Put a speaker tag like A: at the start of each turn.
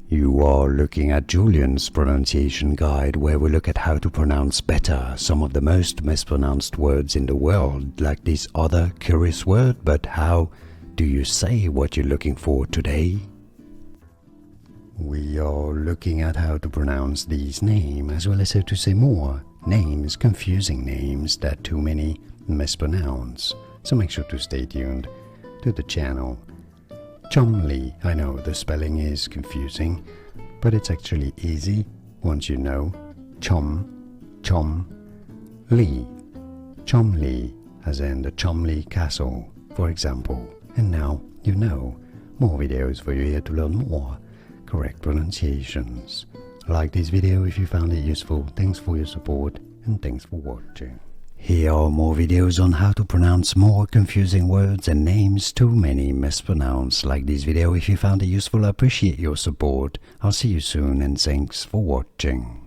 A: You are looking at Julian's pronunciation guide, where we look at how to pronounce better some of the most mispronounced words in the world, like this other curious word. But how do you say what you're looking for today? We are looking at how to pronounce these names, as well as how to say more names, confusing names that too many mispronounce. So make sure to stay tuned to the channel. Cholmondeley, I know the spelling is confusing, but it's actually easy once you know. Cholmondeley, as in the Cholmondeley Castle, for example. And now you know. More videos for you here to learn more correct pronunciations. Like this video if you found it useful. Thanks for your support and thanks for watching. Here are more videos on how to pronounce more confusing words and names too many mispronounced. Like this video if you found it useful. I appreciate your support. I'll see you soon and thanks for watching.